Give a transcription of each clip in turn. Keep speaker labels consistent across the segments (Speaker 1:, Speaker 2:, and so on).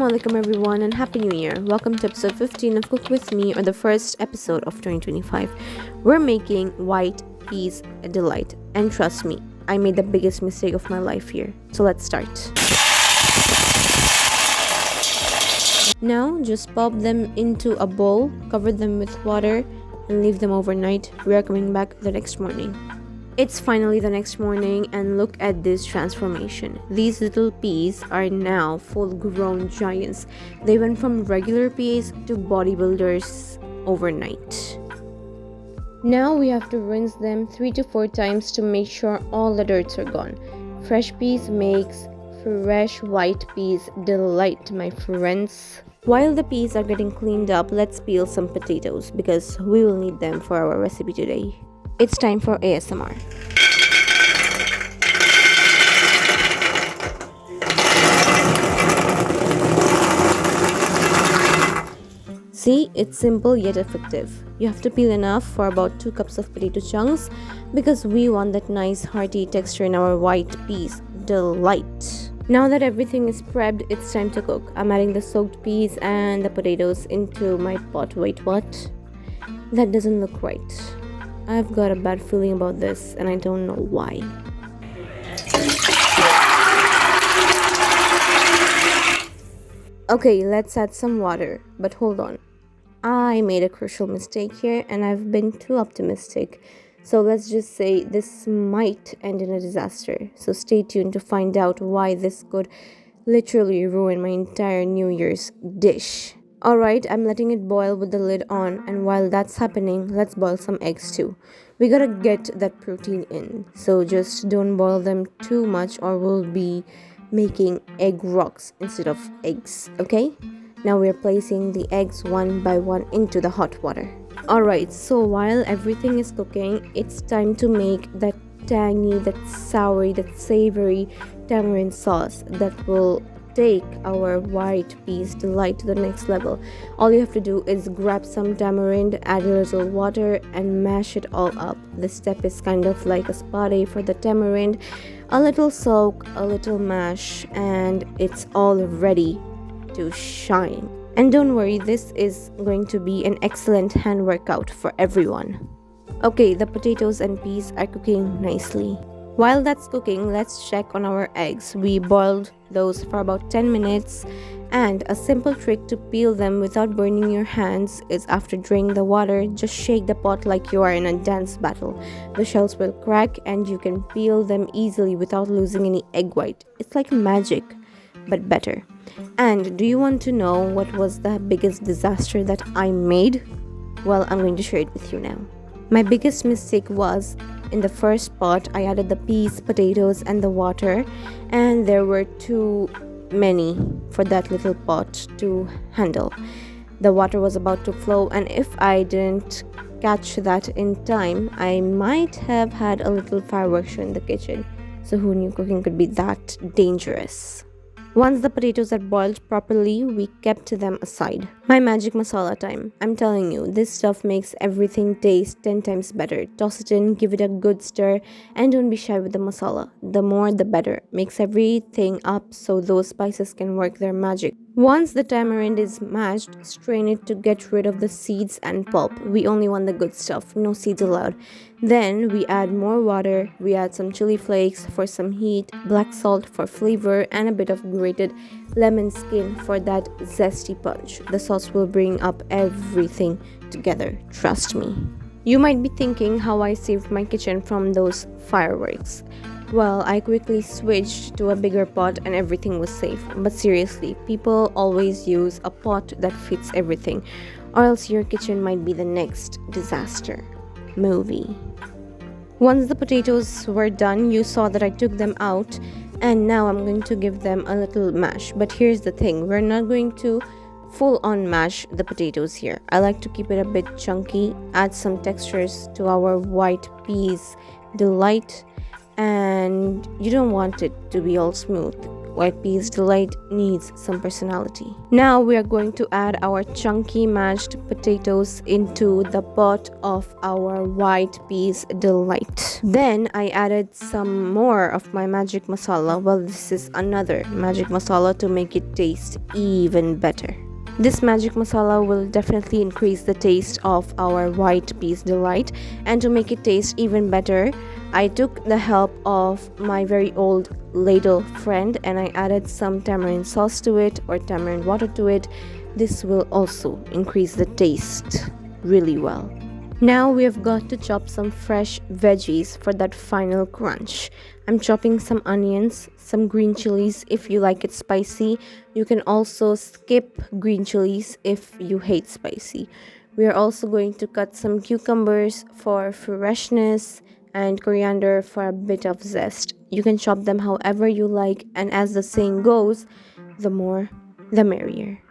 Speaker 1: Assalamualaikum everyone and Happy New Year. Welcome to episode 15 of Cook With Me, or the first episode of 2025. We're making white peas a delight, and trust me, I made the biggest mistake of my life here. So let's start. Now just pop them into a bowl, cover them with water and leave them overnight. We are coming back the next morning. It's finally the next morning and look at this transformation. These little peas are now full-grown giants. They went from regular peas to bodybuilders overnight. Now we have to rinse them 3 to 4 times to make sure all the dirts are gone. Fresh peas makes fresh white peas delight, my friends. While the peas are getting cleaned up, let's peel some potatoes because we will need them for our recipe today. It's time for ASMR. See, it's simple yet effective. You have to peel enough for about 2 cups of potato chunks because we want that nice hearty texture in our white peas delight. Now that everything is prepped, it's time to cook. I'm adding the soaked peas and the potatoes into my pot. Wait, what? That doesn't look right. I've got a bad feeling about this and I don't know why. Okay, let's add some water, but hold on. I made a crucial mistake here and I've been too optimistic. So let's just say this might end in a disaster. So stay tuned to find out why this could literally ruin my entire New Year's dish. Alright, I'm letting it boil with the lid on, and while that's happening, let's boil some eggs too. We gotta get that protein in, so just don't boil them too much or we'll be making egg rocks instead of eggs, okay? Now we're placing the eggs one by one into the hot water. Alright, so while everything is cooking, it's time to make that tangy, that soury, that savory tamarind sauce that will take our white peas delight to the next level. All you have to do is grab some tamarind, add a little water and mash it all up. This step is kind of like a spa day for the tamarind. A little soak, a little mash, and it's all ready to shine. And don't worry, this is going to be an excellent hand workout for everyone. Okay, the potatoes and peas are cooking nicely. While that's cooking, let's check on our eggs. We boiled those for about 10 minutes, and a simple trick to peel them without burning your hands is after draining the water, just shake the pot like you are in a dance battle. The shells will crack and you can peel them easily without losing any egg white. It's like magic, but better. And do you want to know what was the biggest disaster that I made? Well, I'm going to share it with you now. My biggest mistake was, in the first pot, I added the peas, potatoes, and the water, and there were too many for that little pot to handle. The water was about to flow, and if I didn't catch that in time, I might have had a little fireworks show in the kitchen. So who knew cooking could be that dangerous? Once the potatoes are boiled properly, we kept them aside. My magic masala time. I'm telling you, this stuff makes everything taste 10 times better. Toss it in, give it a good stir, and don't be shy with the masala. The more the better. Mix everything up so those spices can work their magic. Once the tamarind is mashed, strain it to get rid of the seeds and pulp. We only want the good stuff, no seeds allowed. Then we add more water, we add some chili flakes for some heat, black salt for flavor, and a bit of grated lemon skin for that zesty punch. The sauce will bring up everything together, trust me. You might be thinking how I saved my kitchen from those fireworks. Well, I quickly switched to a bigger pot and everything was safe. But seriously, people always use a pot that fits everything, or else your kitchen might be the next disaster movie. Once the potatoes were done, you saw that I took them out, and now I'm going to give them a little mash. But here's the thing, we're not going to full on mash the potatoes here. I like to keep it a bit chunky, add some textures to our white peas delight, and you don't want it to be all smooth. white peas delight needs some personality. Now we are going to add our chunky mashed potatoes into the pot of our white peas delight. Then I added some more of my magic masala. Well, this is another magic masala to make it taste even better. This magic masala will definitely increase the taste of our white peas delight, and to make it taste even better, I took the help of my very old ladle friend and I added some tamarind sauce to it or tamarind water to it. This will also increase the taste really well. Now we have got to chop some fresh veggies for that final crunch. I'm chopping some onions, some green chilies if you like it spicy. You can also skip green chilies if you hate spicy. We are also going to cut some cucumbers for freshness and coriander for a bit of zest. You can chop them however you like, and as the saying goes, the more the merrier.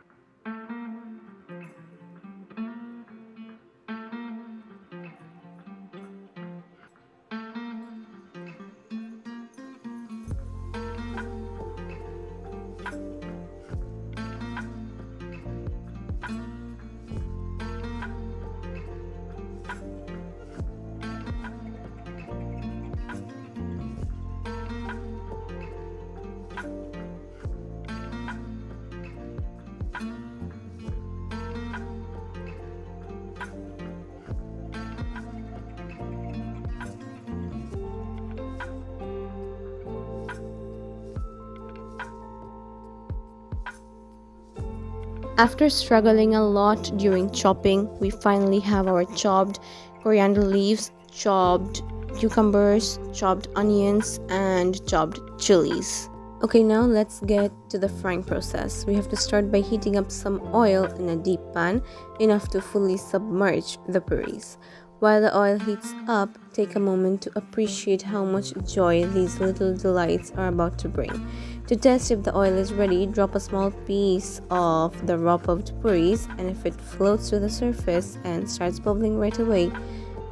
Speaker 1: After struggling a lot during chopping, we finally have our chopped coriander leaves, chopped cucumbers, chopped onions, and chopped chilies. Okay, now let's get to the frying process. We have to start by heating up some oil in a deep pan, enough to fully submerge the purees. While the oil heats up, take a moment to appreciate how much joy these little delights are about to bring. To test if the oil is ready, drop a small piece of the raw puffed purees, and if it floats to the surface and starts bubbling right away,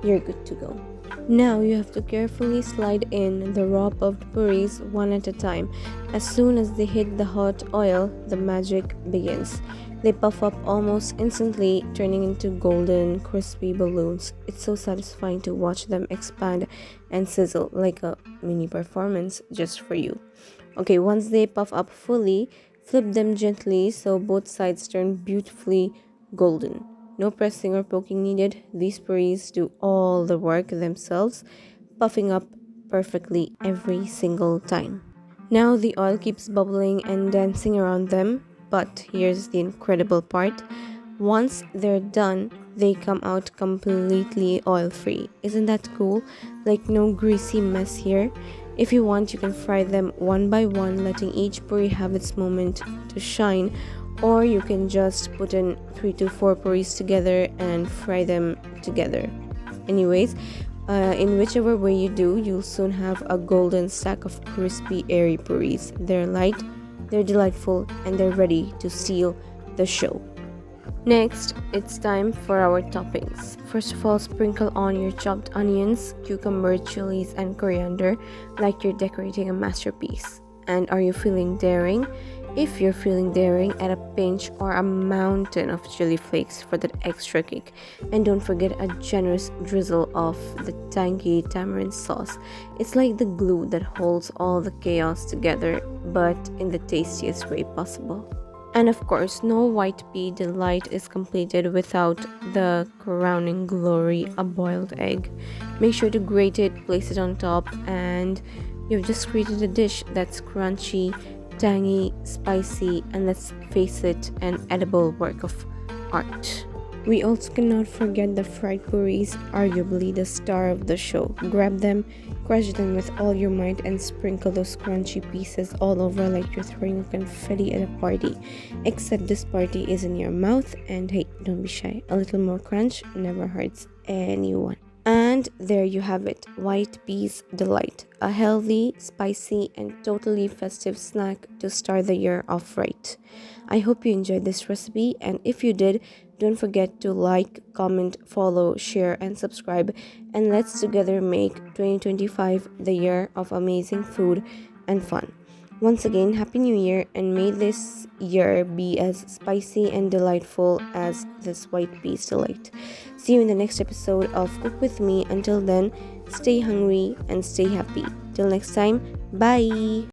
Speaker 1: you're good to go. Now you have to carefully slide in the raw puffed purees one at a time. As soon as they hit the hot oil, the magic begins. They puff up almost instantly, turning into golden, crispy balloons. It's so satisfying to watch them expand and sizzle like a mini performance just for you. Okay, once they puff up fully, flip them gently so both sides turn beautifully golden. No pressing or poking needed. These purees do all the work themselves, puffing up perfectly every single time. Now the oil keeps bubbling and dancing around them, but here's the incredible part. Once they're done, they come out completely oil-free. Isn't that cool? Like no greasy mess here. If you want, you can fry them one by one, letting each puri have its moment to shine, or you can just put in 3 to 4 puris together and fry them together. Anyways, in whichever way you do, you'll soon have a golden stack of crispy, airy puris. They're light, they're delightful, and they're ready to steal the show. Next, it's time for our toppings. First of all, sprinkle on your chopped onions, cucumber, chilies, and coriander like you're decorating a masterpiece. And are you feeling daring? If you're feeling daring, add a pinch or a mountain of chili flakes for that extra kick. And don't forget a generous drizzle of the tangy tamarind sauce. It's like the glue that holds all the chaos together, but in the tastiest way possible. And of course, no white pea delight is completed without the crowning glory, a boiled egg. Make sure to grate it, place it on top, and you've just created a dish that's crunchy, tangy, spicy, and let's face it, an edible work of art. We also cannot forget the fried puris, arguably the star of the show. Grab them, crush them with all your might, and sprinkle those crunchy pieces all over like you're throwing confetti at a party. Except this party is in your mouth, and hey, don't be shy. A little more crunch never hurts anyone. And there you have it, white peas delight. A healthy, spicy, and totally festive snack to start the year off right. I hope you enjoyed this recipe, and if you did, don't forget to like, comment, follow, share, and subscribe, and let's together make 2025 the year of amazing food and fun. Once again, Happy New Year, and may this year be as spicy and delightful as this white beast delight. See you in the next episode of Cook With Me. Until then, stay hungry and stay happy. Till next time, bye!